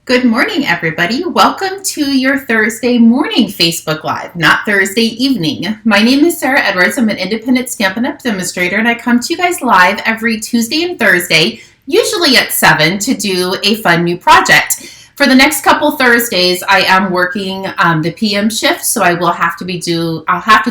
Good morning, everybody. Welcome to your Thursday morning Facebook Live, not Thursday evening. My name is Sarah Edwards. I'm an independent Stampin' Up! Demonstrator, and I come to you guys live every Tuesday and Thursday, usually at 7, to do a fun new project. For the next couple Thursdays, I am working the PM shift, so I'll have to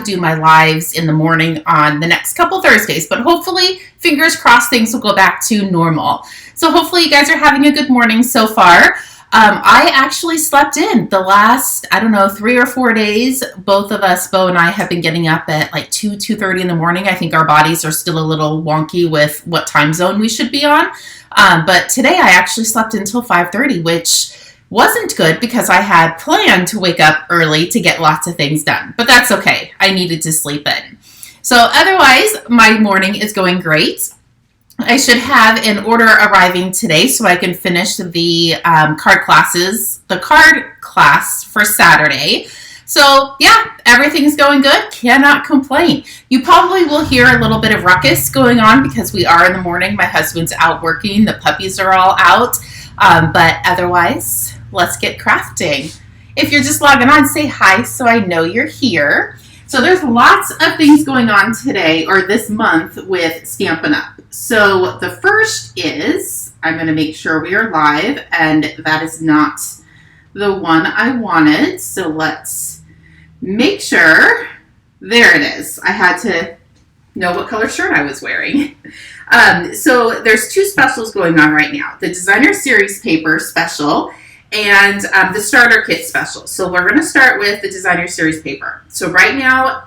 do my lives in the morning on the next couple Thursdays, but hopefully, fingers crossed, things will go back to normal. So hopefully you guys are having a good morning so far. I actually slept in the last, 3 or 4 days. Both of us, Bo and I, have been getting up at like 2:30 in the morning. I think our bodies are still a little wonky with what time zone we should be on. But today I actually slept until 5:30, which wasn't good because I had planned to wake up early to get lots of things done. But that's okay. I needed to sleep in. So otherwise, my morning is going great. I should have an order arriving today so I can finish the card class for Saturday. So yeah, everything's going good. Cannot complain. You probably will hear a little bit of ruckus going on because we are in the morning. My husband's out working. The puppies are all out. But otherwise, let's get crafting. If you're just logging on, say hi so I know you're here. So there's lots of things going on today or this month with Stampin' Up! So the first is, I'm going to make sure we are live, and that is not the one I wanted. So let's make sure. There it is. I had to know what color shirt I was wearing. So there's two specials going on right now. The Designer Series Paper special and the Starter Kit special. So we're going to start with the Designer Series Paper. So right now,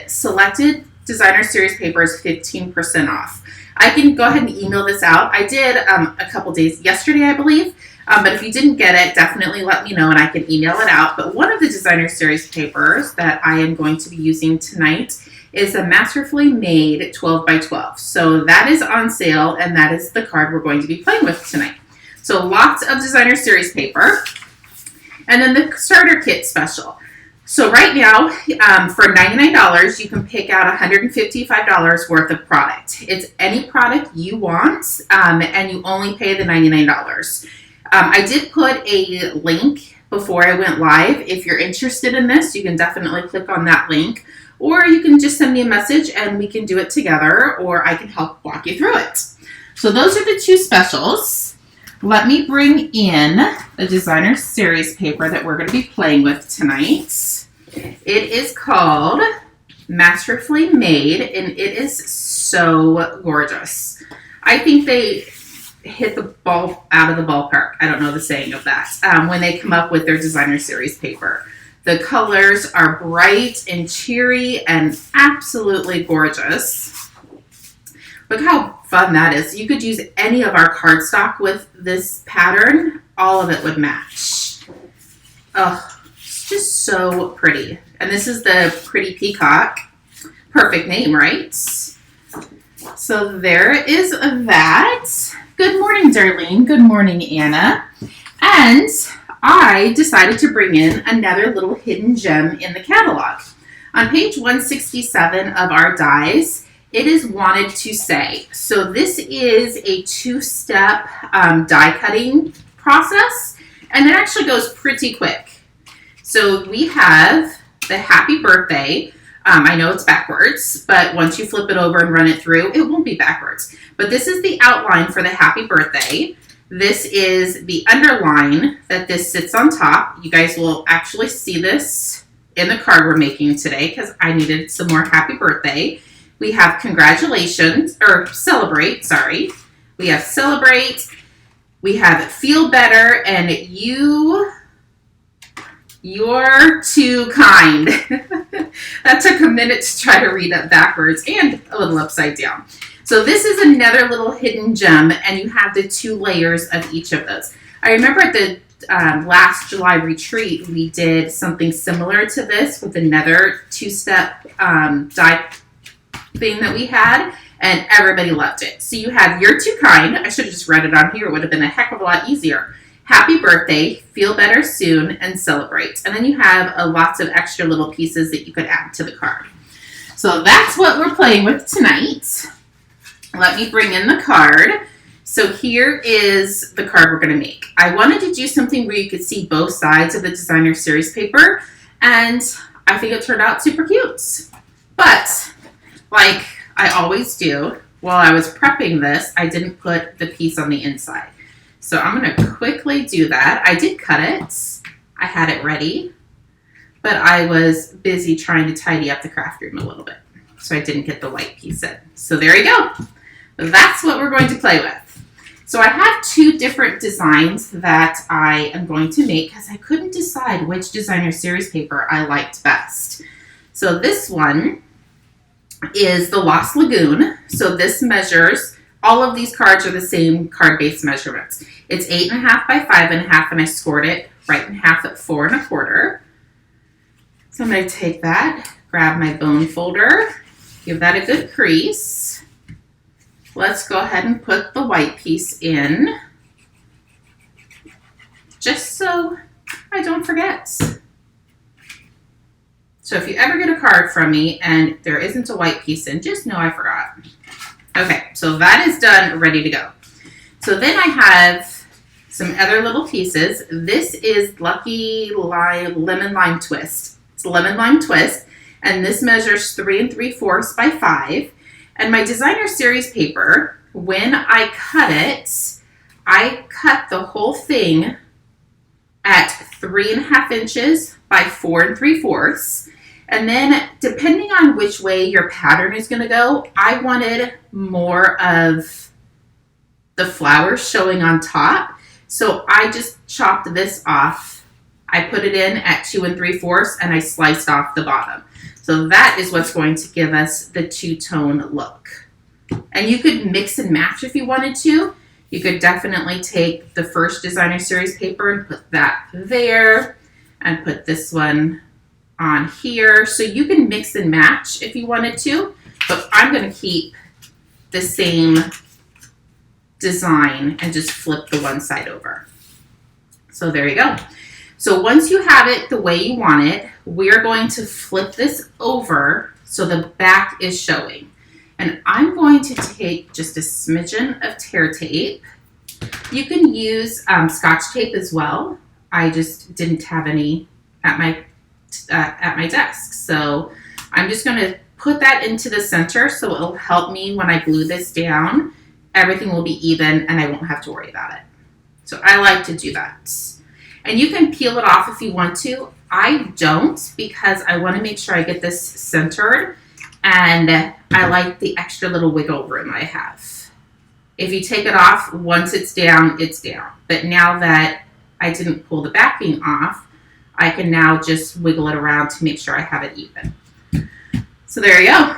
selected Designer Series Paper is 15% off. I can go ahead and email this out. I did a couple days yesterday, I believe. But if you didn't get it, definitely let me know and I can email it out. But one of the Designer Series papers that I am going to be using tonight is a Masterfully made 12 by 12. So that is on sale, and that is the card we're going to be playing with tonight. So lots of Designer Series paper. And then the Starter Kit special. So right now, for $99, you can pick out $155 worth of product. It's any product you want, and you only pay the $99. I did put a link before I went live. If you're interested in this, you can definitely click on that link, or you can just send me a message and we can do it together, or I can help walk you through it. So those are the two specials. Let me bring in the Designer Series paper that we're going to be playing with tonight. It is called Masterfully Made, and it is so gorgeous. I think they hit the ball out of the ballpark. I don't know the saying of that. When they come up with their Designer Series paper. The colors are bright and cheery and absolutely gorgeous. Look how fun that is. You could use any of our cardstock with this pattern. All of it would match. Oh, it's just so pretty. And this is the Pretty Peacock. Perfect name, right? So there is that. Good morning, Darlene. Good morning, Anna. And I decided to bring in another little hidden gem in the catalog. On page 167 of our dies, it is wanted to say. So this is a two-step die cutting process, and it actually goes pretty quick. So we have the Happy Birthday. I know it's backwards, but once you flip it over and run it through, it won't be backwards. But this is the outline for the Happy Birthday. This is the underline that this sits on top. You guys will actually see this in the card we're making today because I needed some more Happy Birthday. We have congratulations, or celebrate, sorry. We have celebrate. We have feel better, and you're too kind. That took a minute to try to read it backwards and a little upside down. So this is another little hidden gem, and you have the two layers of each of those. I remember at the last July retreat, we did something similar to this with another two-step die thing that we had, and everybody loved it. So you have You're Too Kind. I should have just read it on here. It would have been a heck of a lot easier. Happy Birthday, Feel Better Soon, and Celebrate. And then you have lots of extra little pieces that you could add to the card. So that's what we're playing with tonight. Let me bring in the card. So here is the card we're going to make. I wanted to do something where you could see both sides of the designer series paper, and I think it turned out super cute. But like I always do, while I was prepping this, I didn't put the piece on the inside. So I'm going to quickly do that. I did cut it. I had it ready, but I was busy trying to tidy up the craft room a little bit, so I didn't get the white piece in. So there you go. That's what we're going to play with. So I have two different designs that I am going to make because I couldn't decide which designer series paper I liked best. So this one is the Lost Lagoon. So this measures, all of these cards are the same card-based measurements. It's 8.5 by 5.5, and I scored it right in half at 4 1/4. So I'm going to take that, grab my bone folder, give that a good crease. Let's go ahead and put the white piece in, just so I don't forget. So if you ever get a card from me and there isn't a white piece in, just know I forgot. Okay, so that is done, ready to go. So then I have some other little pieces. This is Lucky Lemon Lime Twist. It's a lemon lime twist, and this measures 3 3/4 by 5. And my designer series paper, when I cut the whole thing at 3.5 inches by 4 3/4. And then depending on which way your pattern is going to go, I wanted more of the flowers showing on top. So I just chopped this off. I put it in at 2 3/4 and I sliced off the bottom. So that is what's going to give us the two-tone look. And you could mix and match if you wanted to. You could definitely take the first designer series paper and put that there and put this one on here. So you can mix and match if you wanted to, but I'm going to keep the same design and just flip the one side over. So there you go. So once you have it the way you want it, we're going to flip this over so the back is showing. And I'm going to take just a smidgen of tear tape. You can use Scotch tape as well. I just didn't have any at my desk. So I'm just going to put that into the center so it'll help me when I glue this down. Everything will be even and I won't have to worry about it. So I like to do that. And you can peel it off if you want to. I don't, because I want to make sure I get this centered, and I like the extra little wiggle room I have. If you take it off, once it's down, it's down. But now that I didn't pull the backing off, I can now just wiggle it around to make sure I have it even. So there you go.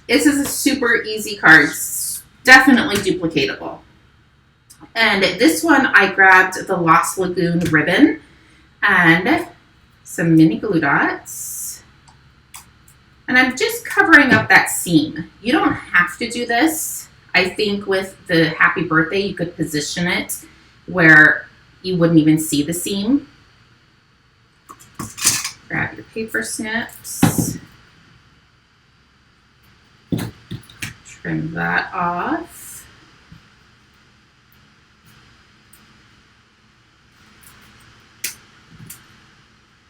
This is a super easy card. It's definitely duplicatable. And this one, I grabbed the Lost Lagoon ribbon and some mini glue dots. And I'm just covering up that seam. You don't have to do this. I think with the happy birthday, you could position it where you wouldn't even see the seam. Grab your paper snips. Trim that off.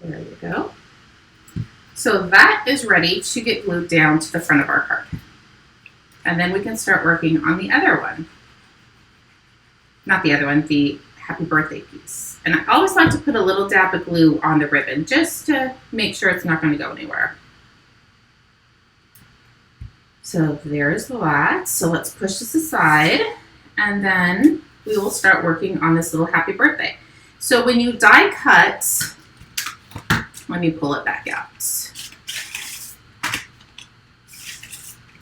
There you go. So that is ready to get glued down to the front of our card. And then we can start working on the other one. Not the other one, the happy birthday piece. And I always like to put a little dab of glue on the ribbon just to make sure it's not going to go anywhere. So there's that. So let's push this aside and then we will start working on this little happy birthday. So when you die cut, let me pull it back out.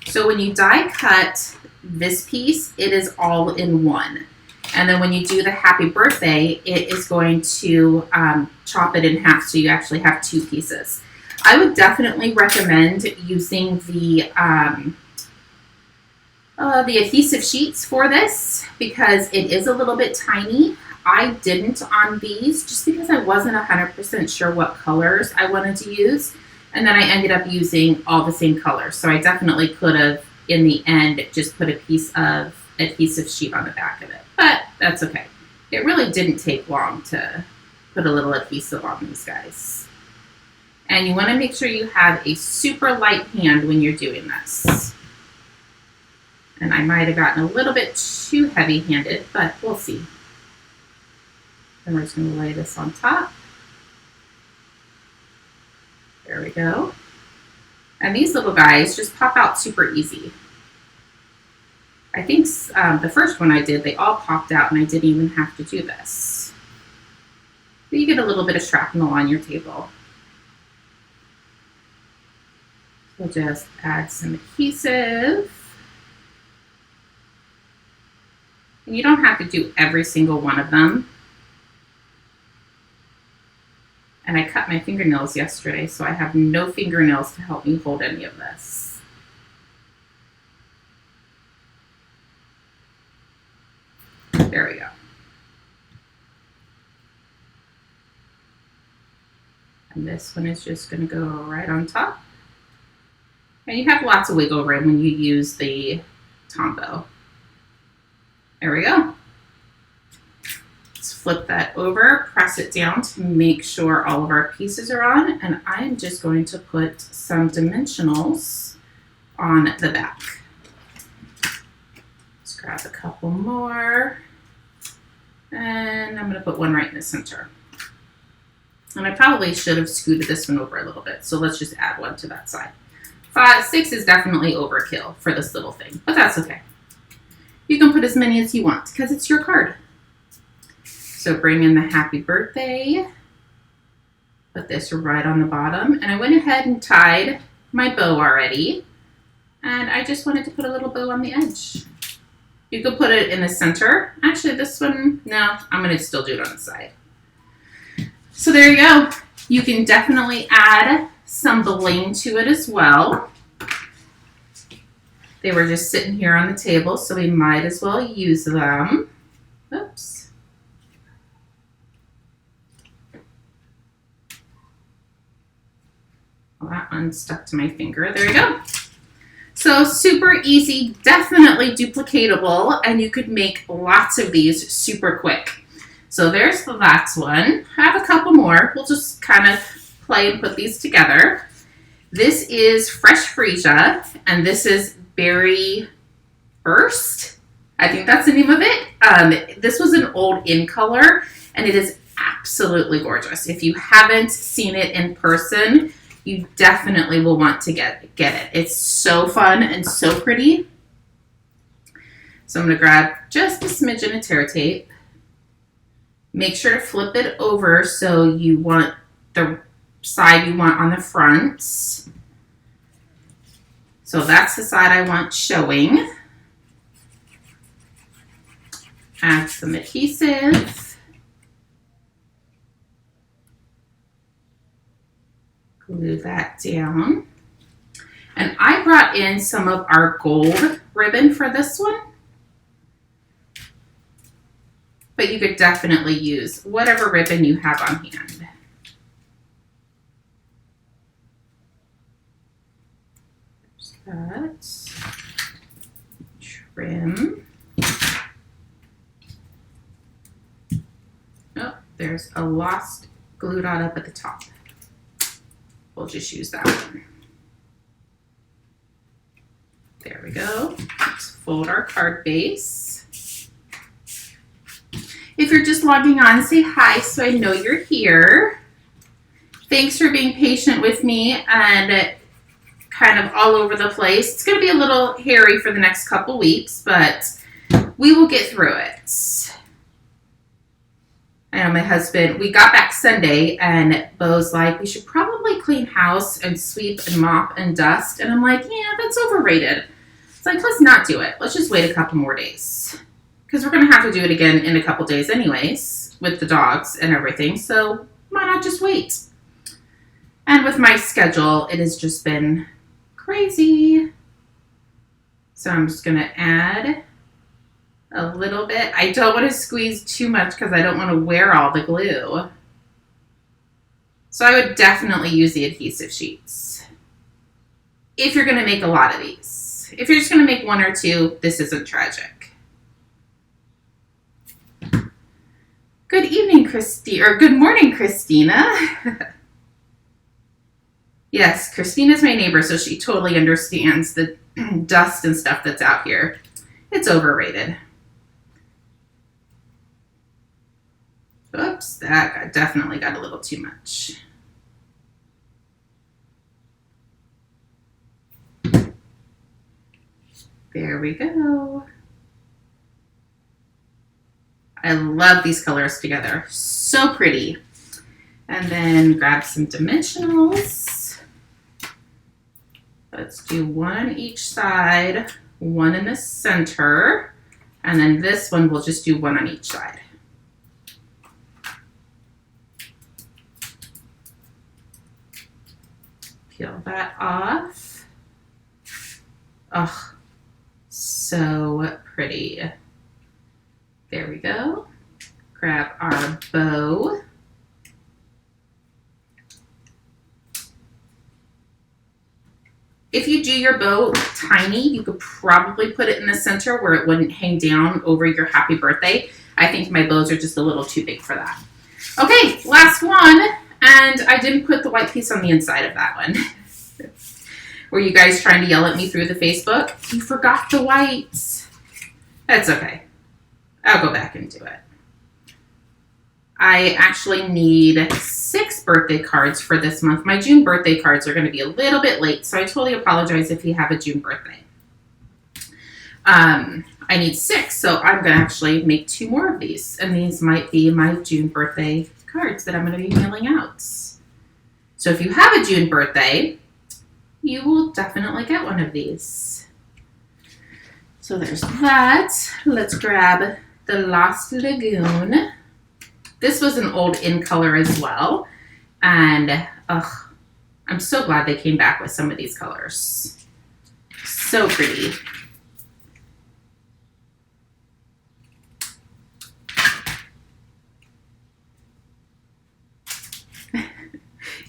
So when you die cut this piece, it is all in one. And then when you do the happy birthday, it is going to chop it in half so you actually have two pieces. I would definitely recommend using the adhesive sheets for this because it is a little bit tiny. I didn't on these just because I wasn't 100% sure what colors I wanted to use. And then I ended up using all the same colors. So I definitely could have, in the end, just put a piece of adhesive sheet on the back of it, but that's okay. It really didn't take long to put a little adhesive on these guys. And you want to make sure you have a super light hand when you're doing this. And I might have gotten a little bit too heavy-handed, but we'll see. And we're just going to lay this on top. There we go. And these little guys just pop out super easy. I think the first one I did, they all popped out and I didn't even have to do this. But you get a little bit of shrapnel on your table. We'll just add some adhesive. And you don't have to do every single one of them. And I cut my fingernails yesterday, so I have no fingernails to help me hold any of this. There we go. And this one is just going to go right on top. And you have lots of wiggle room when you use the Tombow. There we go. Let's flip that over, press it down to make sure all of our pieces are on. And I'm just going to put some dimensionals on the back. Let's grab a couple more. And I'm going to put one right in the center. And I probably should have scooted this one over a little bit. So let's just add one to that side. 6 is definitely overkill for this little thing, but that's okay. You can put as many as you want because it's your card. So bring in the happy birthday. Put this right on the bottom. And I went ahead and tied my bow already. And I just wanted to put a little bow on the edge. You could put it in the center. Actually, this one, no, I'm going to still do it on the side. So there you go. You can definitely add some bling to it as well. They were just sitting here on the table, so we might as well use them. Oops. Well, that one stuck to my finger. There you go. So super easy, definitely duplicatable, and you could make lots of these super quick. So there's the last one. I have a couple more. We'll just kind of play and put these together. This is Fresh Freesia, and this is Berry Burst. I think that's the name of it. This was an old in color, and it is absolutely gorgeous. If you haven't seen it in person, you definitely will want to get it. It's so fun and so pretty. So I'm going to grab just a smidgen of tear tape. Make sure to flip it over so you want the side you want on the front. So that's the side I want showing. Add some adhesive. Glue that down. And I brought in some of our gold ribbon for this one. But you could definitely use whatever ribbon you have on hand. There's that. Trim. Oh, there's a lost glue dot up at the top. We'll just use that one. There we go. Let's fold our card base. If you're just logging on, say hi so I know you're here. Thanks for being patient with me and kind of all over the place. It's going to be a little hairy for the next couple weeks, but we will get through it. I know my husband, we got back Sunday and Bo's like, we should probably clean house and sweep and mop and dust. And I'm like, yeah, that's overrated. It's like, let's not do it. Let's just wait a couple more days. Because we're going to have to do it again in a couple days anyways with the dogs and everything. So why not just wait? And with my schedule, it has just been crazy. So I'm just going to add a little bit. I don't want to squeeze too much because I don't want to wear all the glue. So I would definitely use the adhesive sheets if you're going to make a lot of these. If you're just going to make one or two, this isn't tragic. Good evening, Christy, or good morning, Christina. Yes, Christina's my neighbor, so she totally understands the dust and stuff that's out here. It's overrated. Oops, that definitely got a little too much. There we go. I love these colors together. So pretty. And then grab some dimensionals. Let's do one on each side, one in the center, and then this one we'll just do one on each side. Peel that off. Oh, so pretty. There we go. Grab our bow. If you do your bow tiny, you could probably put it in the center where it wouldn't hang down over your happy birthday. I think my bows are just a little too big for that. Okay, last one. And I didn't put the white piece on the inside of that one. Were you guys trying to yell at me through the Facebook? You forgot the whites. That's okay. I'll go back and do it. I actually need 6 birthday cards for this month. My June birthday cards are going to be a little bit late, so I totally apologize if you have a June birthday. I need 6, so I'm going to actually make 2 more of these, and these might be my June birthday cards that I'm going to be mailing out. So if you have a June birthday, you will definitely get one of these. So there's that. Let's grab the Lost Lagoon. This was an old in color as well. And I'm so glad they came back with some of these colors. So pretty.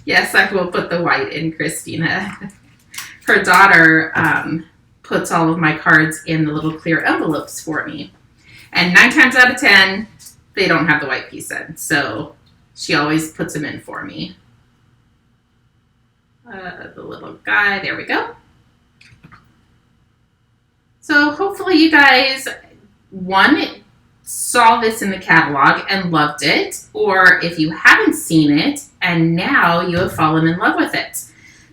Yes, I will put the white in, Christina. Her daughter puts all of my cards in the little clear envelopes for me. And 9 times out of 10, they don't have the white piece in. So she always puts them in for me. The little guy, there we go. So hopefully you guys, one, saw this in the catalog and loved it, or if you haven't seen it and now you have fallen in love with it.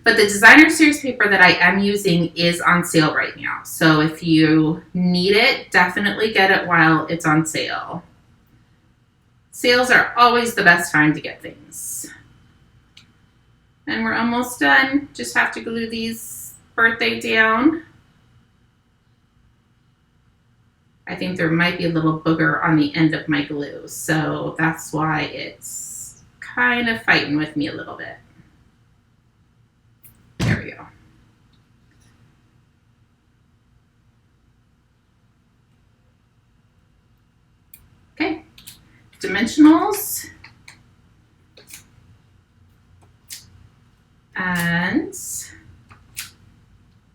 But the designer series paper that I am using is on sale right now. So if you need it, definitely get it while it's on sale. Sales are always the best time to get things. And we're almost done. Just have to glue these birthday down. I think there might be a little booger on the end of my glue, so that's why it's kind of fighting with me a little bit. There we go. Okay, dimensionals. And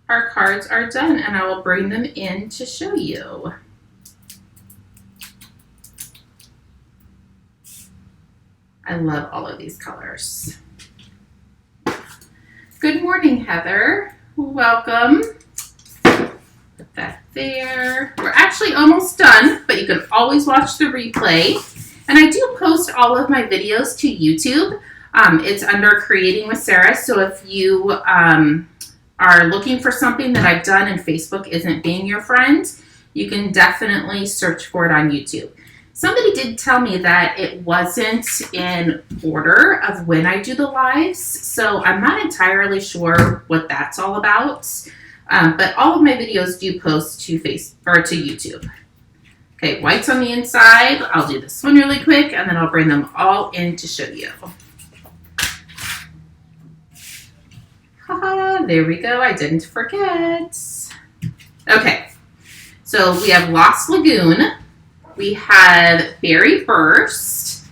our cards are done, and I will bring them in to show you. I love all of these colors. Good morning, Heather. Welcome. Put that there. We're actually almost done, but you can always watch the replay. And I do post all of my videos to YouTube. It's under Creating with Sarah, so if you are looking for something that I've done and Facebook isn't being your friend, you can definitely search for it on YouTube. Somebody did tell me that it wasn't in order of when I do the lives, so I'm not entirely sure what that's all about. But all of my videos do post to YouTube. Okay, whites on the inside. I'll do this one really quick, and then I'll bring them all in to show you. Haha, there we go. I didn't forget. Okay, so we have Lost Lagoon. We have Berry Burst,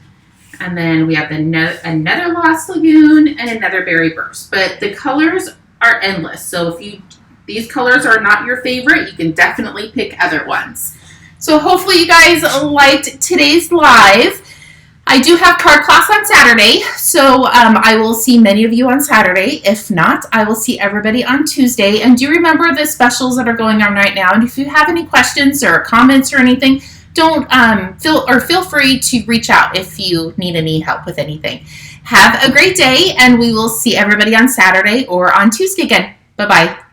and then we have another Lost Lagoon and another Berry Burst. But the colors are endless, so if these colors are not your favorite, you can definitely pick other ones. So hopefully you guys liked today's live. I do have card class on Saturday, so I will see many of you on Saturday. If not, I will see everybody on Tuesday. And do remember the specials that are going on right now. And if you have any questions or comments or anything, don't feel free to reach out if you need any help with anything. Have a great day, and we will see everybody on Saturday or on Tuesday again. Bye-bye.